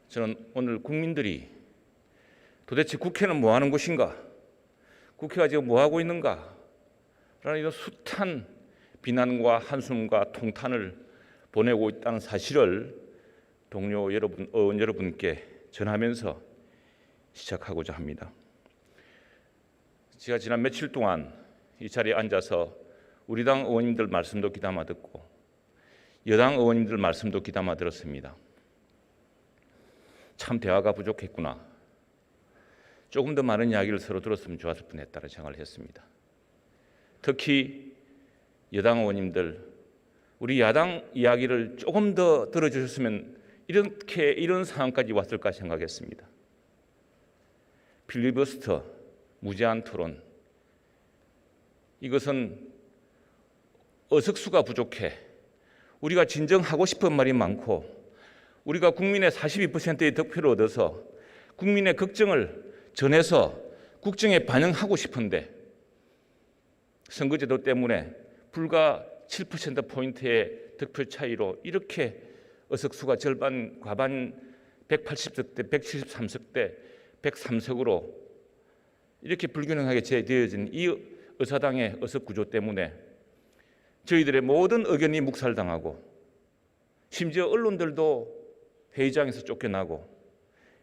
저는 오늘 국민들이 도대체 국회는 뭐 하는 곳인가? 국회가 지금 뭐 하고 있는가? 라는 이런 숱한 비난과 한숨과 통탄을 보내고 있다는 사실을 동료 여러분, 의원 여러분께 전하면서 시작하고자 합니다. 제가 지난 며칠 동안 이 자리에 앉아서 우리 당 의원님들 말씀도 귀담아 듣고 여당 의원님들 말씀도 귀담아 들었습니다. 참 대화가 부족했구나. 조금 더 많은 이야기를 서로 들었으면 좋았을 뻔했다는 생각을 했습니다. 특히 여당 의원님들, 우리 야당 이야기를 조금 더 들어주셨으면 이런 상황까지 왔을까 생각했습니다. 필리버스터, 무제한 토론, 이것은 어석수가 부족해 우리가 진정 하고 싶은 말이 많고 우리가 국민의 42%의 득표를 얻어서 국민의 걱정을 전해서 국정에 반영하고 싶은데 선거제도 때문에 불과 7%포인트의 득표 차이로 이렇게 의석수가 절반, 과반 180석 대 173석 대 103석으로 이렇게 불균형하게 되어진 이 의사당의 의석구조 때문에 저희들의 모든 의견이 묵살당하고 심지어 언론들도 회의장에서 쫓겨나고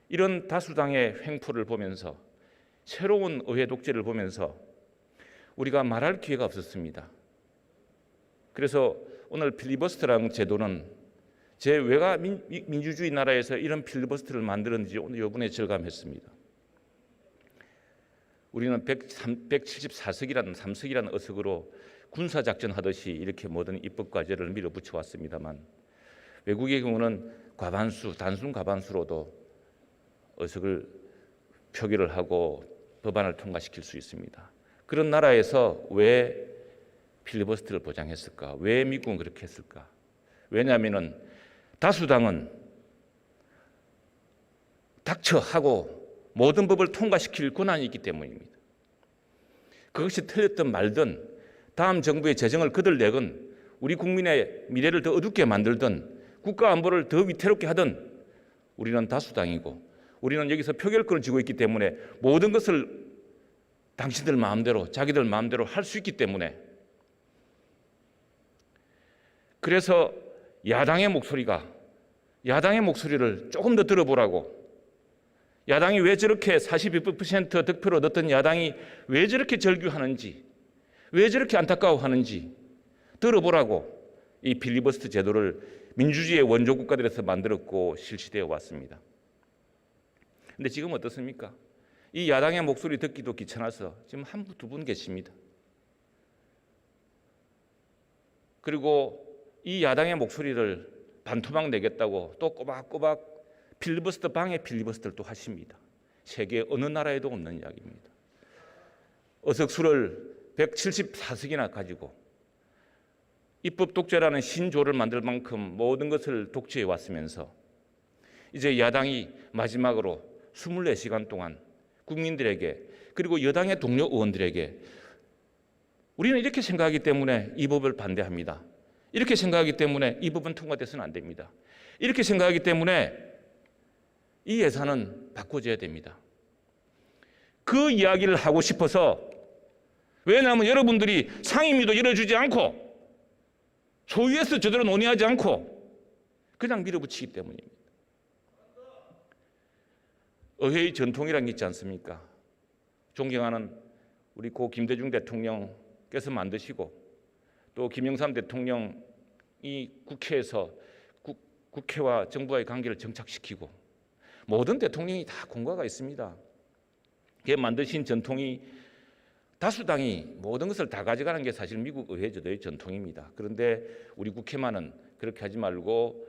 이런 다수당의 횡포를 보면서 새로운 의회 독재를 보면서 우리가 말할 기회가 없었습니다. 그래서 오늘 필리버스터라는 제도는 제 외가 민주주의 나라에서 이런 필리버스터를 만들었는지 오늘 이번에 절감했습니다. 우리는 174석이라는 3석이라는 의석으로 군사작전 하듯이 이렇게 모든 입법 과제를 밀어붙여 왔습니다만 외국의 경우는 과반수, 단순 과반수로도 의석을 표결을 하고 법안을 통과시킬 수 있습니다. 그런 나라에서 왜 필리버스터를 보장했을까? 왜 미국은 그렇게 했을까? 왜냐하면 다수당은 닥쳐 하고 모든 법을 통과시킬 권한이 있기 때문입니다. 그것이 틀렸든 말든 다음 정부의 재정을 거들내건 우리 국민의 미래를 더 어둡게 만들든 국가 안보를 더 위태롭게 하든 우리는 다수당이고 우리는 여기서 표결권을 쥐고 있기 때문에 모든 것을 당신들 마음대로 자기들 마음대로 할 수 있기 때문에 그래서 야당의 목소리를 조금 더 들어보라고 야당이 왜 저렇게 42% 득표를 얻었던 야당이 왜 저렇게 절규하는지 왜 저렇게 안타까워하는지 들어보라고 이 필리버스터 제도를 민주주의의 원조 국가들에서 만들었고 실시되어 왔습니다. 그런데 지금 어떻습니까? 이 야당의 목소리 듣기도 귀찮아서 지금 한 분, 두 분 계십니다. 그리고 이 야당의 목소리를 반토막 내겠다고 또 꼬박꼬박 필리버스터 방해 필리버스터를 또 하십니다. 세계 어느 나라에도 없는 이야기입니다. 의석수를 174석이나 가지고 입법 독재라는 신조를 만들 만큼 모든 것을 독재해 왔으면서 이제 야당이 마지막으로 24시간 동안 국민들에게 그리고 여당의 동료 의원들에게 우리는 이렇게 생각하기 때문에 이 법을 반대합니다. 이렇게 생각하기 때문에 이 법은 통과돼서는 안 됩니다. 이렇게 생각하기 때문에 이 예산은 바꿔줘야 됩니다. 그 이야기를 하고 싶어서 왜냐하면 여러분들이 상임위도 열어주지 않고 소위에서 제대로 논의하지 않고 그냥 밀어붙이기 때문입니다. 의회의 전통이라는 게 있지 않습니까? 존경하는 우리 고 김대중 대통령께서 만드시고 또 김영삼 대통령이 국회에서 국회와 정부와의 관계를 정착시키고 모든 대통령이 다 공과가 있습니다. 그게 만드신 전통이 다수당이 모든 것을 다 가져가는 게 사실 미국 의회 제도의 전통입니다. 그런데 우리 국회만은 그렇게 하지 말고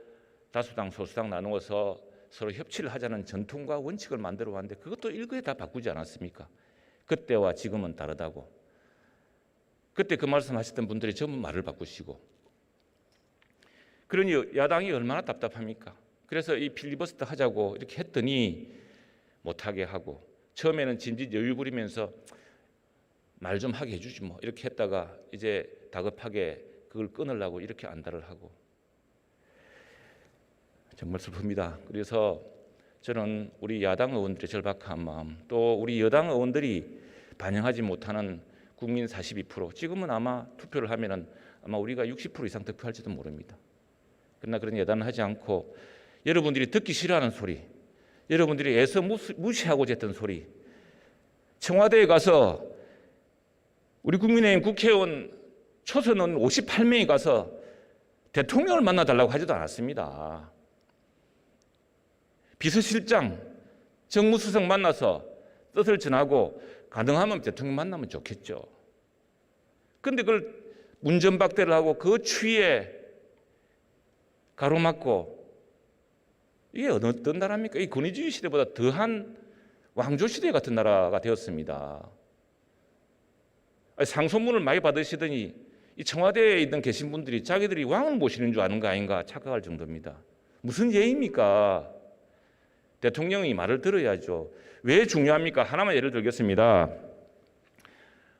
다수당, 소수당 나누어서 서로 협치를 하자는 전통과 원칙을 만들어 왔는데 그것도 일거에 다 바꾸지 않았습니까? 그때와 지금은 다르다고. 그때 그 말씀하셨던 분들이 전부 말을 바꾸시고. 그러니 야당이 얼마나 답답합니까? 그래서 이 필리버스터 하자고 이렇게 했더니 못하게 하고 처음에는 진짓 여유 부리면서 말 좀 하게 해주지 뭐 이렇게 했다가 이제 다급하게 그걸 끊으려고 이렇게 안달을 하고 정말 슬픕니다. 그래서 저는 우리 야당 의원들의 절박한 마음, 또 우리 여당 의원들이 반영하지 못하는 국민 42%, 지금은 아마 투표를 하면은 아마 우리가 60% 이상 득표할지도 모릅니다. 그러나 그런 예단을 하지 않고 여러분들이 듣기 싫어하는 소리, 여러분들이 애써 무시하고자 했던 소리, 청와대에 가서 우리 국민의힘 국회의원 초선은 58명이 가서 대통령을 만나달라고 하지도 않았습니다. 비서실장, 정무수석 만나서 뜻을 전하고 가능하면 대통령 만나면 좋겠죠. 그런데 그걸 문전박대를 하고 그 추위에 가로막고, 이게 어떤 나라입니까? 이 권위주의 시대보다 더한 왕조시대 같은 나라가 되었습니다. 상소문을 많이 받으시더니 이 청와대에 있던 계신 분들이 자기들이 왕을 모시는 줄 아는 거 아닌가 착각할 정도입니다. 무슨 예의입니까? 대통령이 말을 들어야죠. 왜 중요합니까? 하나만 예를 들겠습니다.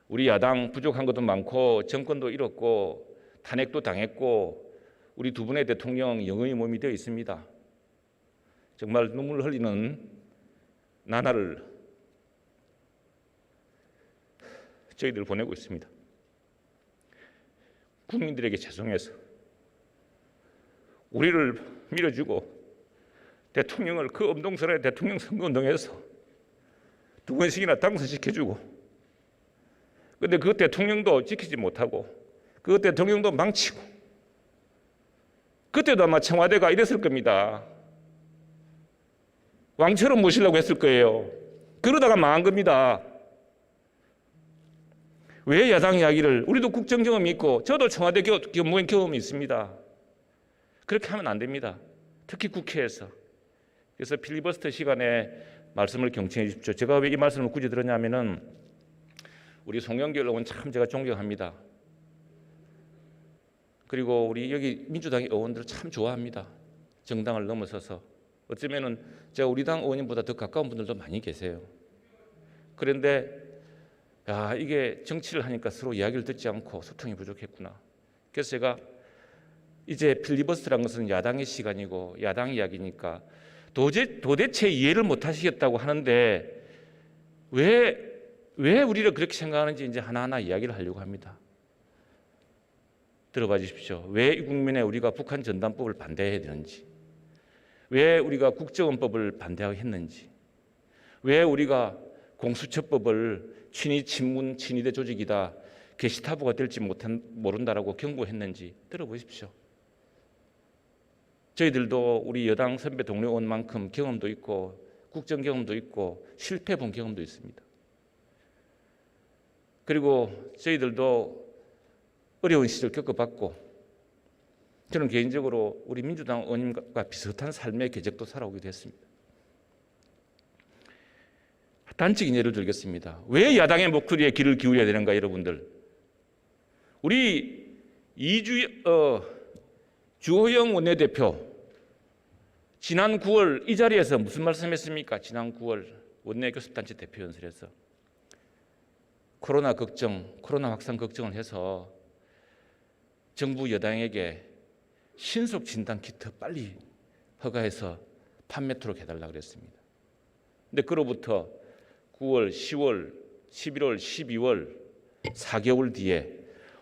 우리 야당 부족한 것도 많고 정권도 잃었고 탄핵도 당했고 우리 두 분의 대통령 영의 몸이 되어 있습니다. 정말 눈물 흘리는 나날을 저희들 보내고 있습니다. 국민들에게 죄송해서 우리를 밀어주고 대통령을 그 엄동설의 대통령 선거운동에서 두 번씩이나 당선시켜주고, 그런데 그 대통령도 지키지 못하고 그 대통령도 망치고, 그때도 아마 청와대가 이랬을 겁니다. 왕처럼 모시려고 했을 거예요. 그러다가 망한 겁니다. 왜 야당 이야기를, 우리도 국정 경험이 있고 저도 청와대 경무원 경험이 있습니다. 그렇게 하면 안 됩니다. 특히 국회에서. 그래서 필리버스터 시간에 말씀을 경청해 주십시오. 제가 왜 이 말씀을 굳이 들었냐면은 우리 송영길 의원 참 제가 존경합니다. 그리고 우리 여기 민주당의 의원들 참 좋아합니다. 정당을 넘어서서. 어쩌면은 제가 우리 당 의원님보다 더 가까운 분들도 많이 계세요. 그런데 이게 정치를 하니까 서로 이야기를 듣지 않고 소통이 부족했구나. 그래서 제가 이제 필리버스터라는 것은 야당의 시간이고 야당 이야기니까 도대체 이해를 못 하시겠다고 하는데 왜 우리를 그렇게 생각하는지 이제 하나하나 이야기를 하려고 합니다. 들어봐 주십시오. 왜 이 국민에 우리가 북한 전단법을 반대해야 되는지, 왜 우리가 국정원법을 반대하고 했는지, 왜 우리가 공수처법을 친위 친문 친위대 조직이다, 게시타부가 될지 모른다라고 경고했는지 들어보십시오. 저희들도 우리 여당 선배 동료 의원만큼 경험도 있고 국정 경험도 있고 실패 본 경험도 있습니다. 그리고 저희들도 어려운 시절 겪어봤고, 저는 개인적으로 우리 민주당 의원님과 비슷한 삶의 궤적도 살아오기도 했습니다. 단적인 예를 들겠습니다. 왜 야당의 목소리에 귀를 기울여야 되는가, 여러분들? 우리 주호영 원내대표 지난 9월 이 자리에서 무슨 말씀했습니까? 지난 9월 원내교섭단체 대표연설에서 코로나 확산 걱정을 해서 정부 여당에게 신속 진단 키트 빨리 허가해서 판매토록 해달라고 그랬습니다. 근데 그로부터 9월, 10월, 11월, 12월 4개월 뒤에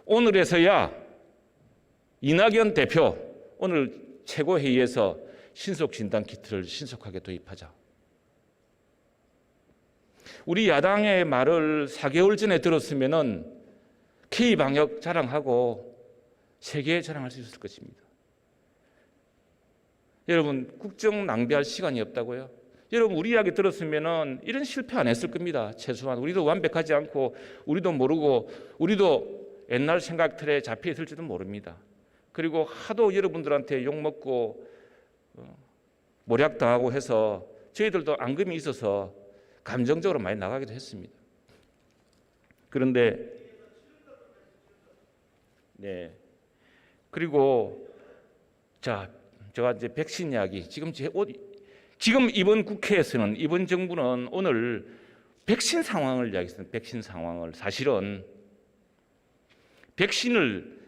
오늘에서야 이낙연 대표 오늘 최고회의에서 신속 진단 키트를 신속하게 도입하자. 우리 야당의 말을 4개월 전에 들었으면은 K방역 자랑하고 세계에 자랑할 수 있을 것입니다. 여러분, 국정 낭비할 시간이 없다고요? 여러분, 우리 이야기 들었으면은 이런 실패 안 했을 겁니다. 최소한 우리도 완벽하지 않고 우리도 모르고 우리도 옛날 생각 틀에 잡혀 있을지도 모릅니다. 그리고 하도 여러분들한테 욕먹고 모략당하고 해서 저희들도 앙금이 있어서 감정적으로 많이 나가기도 했습니다. 그런데 그리고 제가 이제 백신 이야기, 지금 이번 국회에서는, 이번 정부는 오늘 백신 상황을 이야기했습니다. 백신 상황을. 사실은 백신을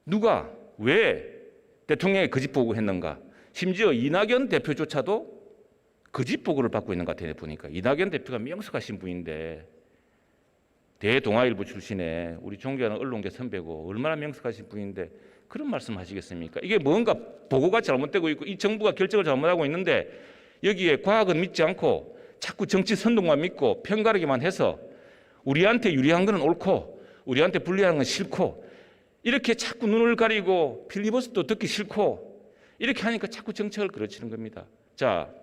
누가 왜 대통령이 거짓 보고했는가, 심지어 이낙연 대표조차도 거짓 보고를 받고 있는 것 같아요. 보니까 이낙연 대표가 명석하신 분인데 대동아일보 출신의 우리 존경하는 언론계 선배고 얼마나 명석하신 분인데 그런 말씀 하시겠습니까? 이게 뭔가 보고가 잘못되고 있고 이 정부가 결정을 잘못하고 있는데 여기에 과학은 믿지 않고 자꾸 정치 선동만 믿고 편가르기만 해서 우리한테 유리한 건 옳고 우리한테 불리한 건 싫고 이렇게 자꾸 눈을 가리고 필리버스도 듣기 싫고 이렇게 하니까 자꾸 정책을 그르치는 겁니다. 자,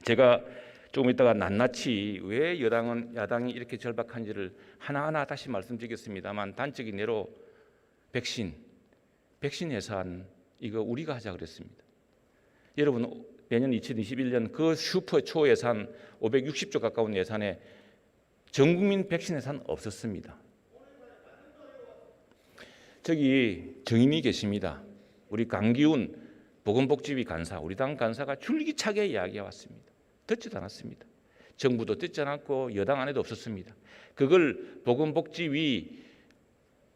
제가 조금 이따가 낱낱이 왜 야당이 이렇게 절박한지를 하나하나 다시 말씀드리겠습니다만 단적인 예로 백신 예산 이거 우리가 하자 그랬습니다. 여러분 내년 2021년 그 슈퍼 초예산 560조 가까운 예산에 전국민 백신 예산 없었습니다. 저기 정인이 계십니다. 우리 강기훈 보건복지위 간사, 우리 당 간사가 줄기차게 이야기해 왔습니다. 듣지도 않았습니다. 정부도 듣지 않았고 여당 안에도 없었습니다. 그걸 보건복지위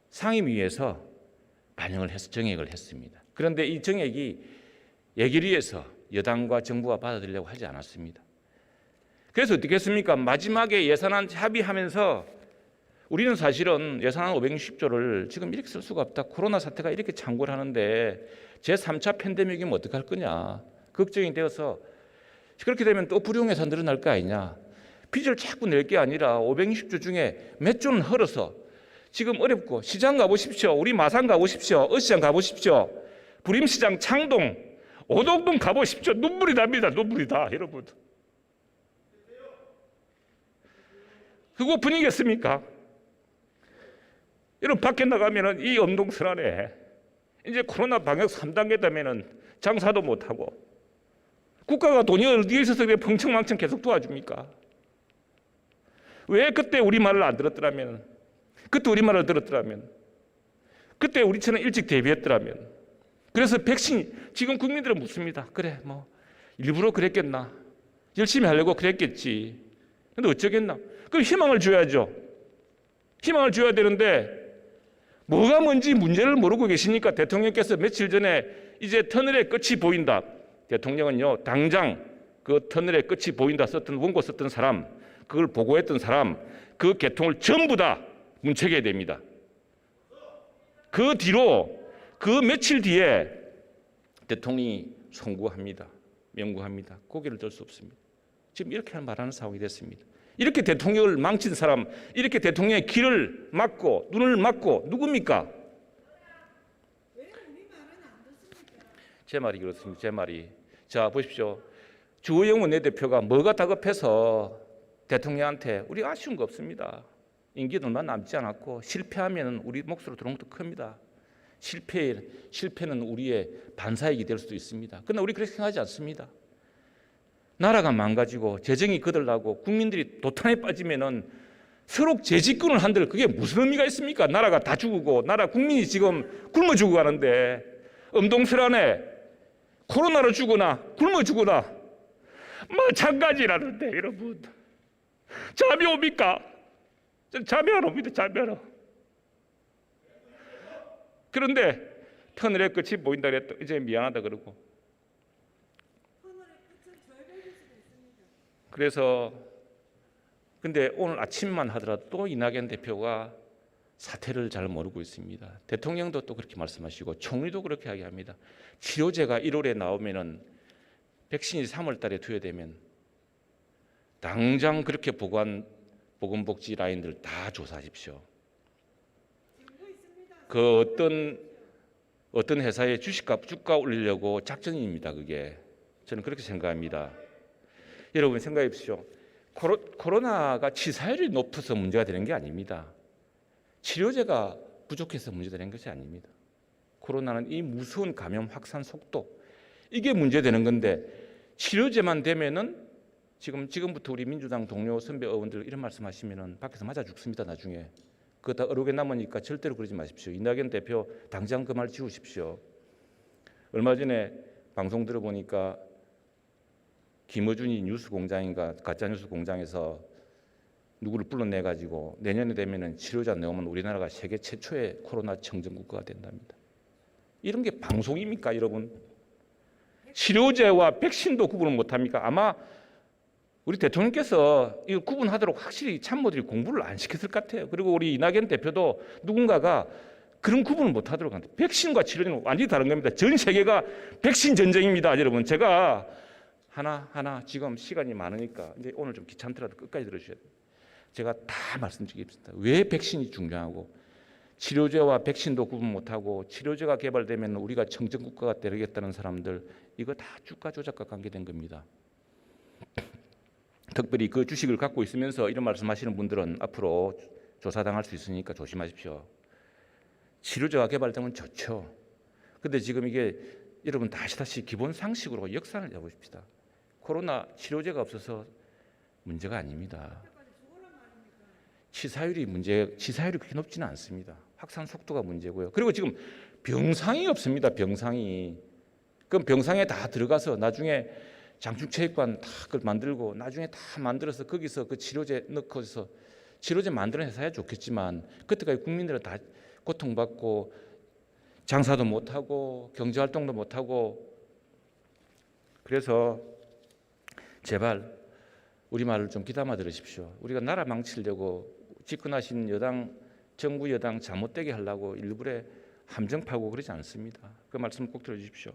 상임위에서 반영을 해서 정액을 했습니다. 그런데 이 정액이 예결위에서 여당과 정부가 받아들이려고 하지 않았습니다. 그래서 어떻게 했습니까? 마지막에 예산안 합의하면서 우리는 사실은 예산안 560조를 지금 이렇게 쓸 수가 없다. 코로나 사태가 이렇게 창궐 하는데 제3차 팬데믹이면 어떡할 거냐. 걱정이 되어서 그렇게 되면 또 불용 예산 늘어날 거 아니냐. 빚을 자꾸 낼 게 아니라 560조 중에 몇 조는 헐어서 지금 어렵고 시장 가보십시오. 우리 마산 가보십시오. 어시장 가보십시오. 부림시장, 창동, 오동동 가보십시오. 눈물이 납니다. 눈물이 다 여러분. 그거 분위기겠습니까? 여러분 밖에 나가면은 이 엄동설안에 이제 코로나 방역 3단계 되면은 장사도 못하고 국가가 돈이 어디에 있어서 그래 펑청망청 계속 도와줍니까? 왜 그때 우리 말을 안 들었더라면, 그때 우리 말을 들었더라면, 그때 우리처럼 일찍 대비했더라면. 그래서 백신 지금 국민들은 묻습니다. 그래 뭐 일부러 그랬겠나? 열심히 하려고 그랬겠지. 근데 어쩌겠나? 그럼 희망을 줘야죠. 희망을 줘야 되는데 뭐가 뭔지 문제를 모르고 계시니까 대통령께서 며칠 전에 이제 터널의 끝이 보인다. 대통령은요 당장 그 터널의 끝이 보인다 썼던 원고 썼던 사람, 그걸 보고했던 사람, 그 개통을 전부 다 문책해야 됩니다. 그 뒤로 그 며칠 뒤에 대통령이 송구합니다. 명구합니다. 고개를 들 수 없습니다. 지금 이렇게 말하는 상황이 됐습니다. 이렇게 대통령을 망친 사람, 이렇게 대통령의 길을 막고 눈을 막고 누굽니까? 제 말이 그렇습니다. 제 말이. 자 보십시오. 주호영 원내대표가 뭐가 다급해서 대통령한테 우리 아쉬운 거 없습니다. 임기도 얼마 남지 않았고 실패하면 우리 몫으로 들어오는 것도 큽니다. 실패는 우리의 반사익이 될 수도 있습니다. 그러나 우리 그렇게 생각하지 않습니다. 나라가 망가지고 재정이 거들나고 국민들이 도탄에 빠지면은 서로 재집권을 한들 그게 무슨 의미가 있습니까? 나라가 다 죽고 나라 국민이 지금 굶어 죽어가는데 엄동설안에 코로나로 죽거나 굶어 죽거나 마찬가지라는데 여러분 잠이 옵니까? 잠이 안 옵니다. 잠이 안 와. 그런데 터널의 끝이 보인다 그랬다. 이제 미안하다 그러고. 그래서 근데 오늘 아침만 하더라도 또 이낙연 대표가 사태를 잘 모르고 있습니다. 대통령도 또 그렇게 말씀하시고 총리도 그렇게 이야기합니다. 치료제가 1월에 나오면은 백신이 3월 달에 투여되면 당장 그렇게 보건복지 라인들 다 조사하십시오. 그 어떤 회사의 주가 올리려고 작전입니다. 그게 저는 그렇게 생각합니다. 여러분 생각해 보십시오. 코로나가 치사율이 높아서 문제가 되는 게 아닙니다. 치료제가 부족해서 문제되는 것이 아닙니다. 코로나는 이 무서운 감염 확산 속도 이게 문제되는 건데 치료제만 되면은 지금부터 우리 민주당 동료 선배 의원들 이런 말씀하시면은 밖에서 맞아 죽습니다. 나중에 그거 다 어록에 남으니까 절대로 그러지 마십시오. 이낙연 대표 당장 그 말 지우십시오. 얼마 전에 방송 들어보니까 김어준이 뉴스공장인가 가짜뉴스 공장에서 누구를 불러내 가지고 내년에 되면은 치료자 나오면 우리나라가 세계 최초의 코로나 청정 국가가 된답니다. 이런 게 방송입니까, 여러분? 치료제와 백신도 구분을 못합니까? 아마 우리 대통령께서 이거 구분하도록 확실히 참모들이 공부를 안 시켰을 것 같아요. 그리고 우리 이낙연 대표도 누군가가 그런 구분을 못하도록 한다. 백신과 치료제는 완전히 다른 겁니다. 전 세계가 백신 전쟁입니다, 여러분. 제가 하나 지금 시간이 많으니까 이제 오늘 좀 귀찮더라도 끝까지 들어주셔야 돼요. 제가 다 말씀드리겠습니다. 왜 백신이 중요하고 치료제와 백신도 구분 못하고 치료제가 개발되면 우리가 청정국가가 되겠다는 사람들 이거 다 주가 조작과 관계된 겁니다. 특별히 그 주식을 갖고 있으면서 이런 말씀하시는 분들은 앞으로 조사당할 수 있으니까 조심하십시오. 치료제가 개발되면 좋죠. 근데 지금 이게 여러분 다 아시다시피 기본 상식으로 역산을 해보십시다. 코로나 치료제가 없어서 문제가 아닙니다. 치사율이 그렇게 높지는 않습니다. 확산 속도가 문제고요. 그리고 지금 병상이 없습니다. 병상이. 그럼 병상에 다 들어가서 나중에 장충체육관 다 그걸 만들고 나중에 다 만들어서 거기서 그 치료제 넣고서 치료제 만드는 회사야 좋겠지만 그때까지 국민들은 다 고통받고 장사도 못하고 경제활동도 못하고 그래서 제발 우리 말을 좀 귀담아 들으십시오. 우리가 나라 망치려고 집권하신 여당 정부 여당 잘못되게 하려고 일부러 함정 파고 그러지 않습니다. 그 말씀 꼭 들어주십시오.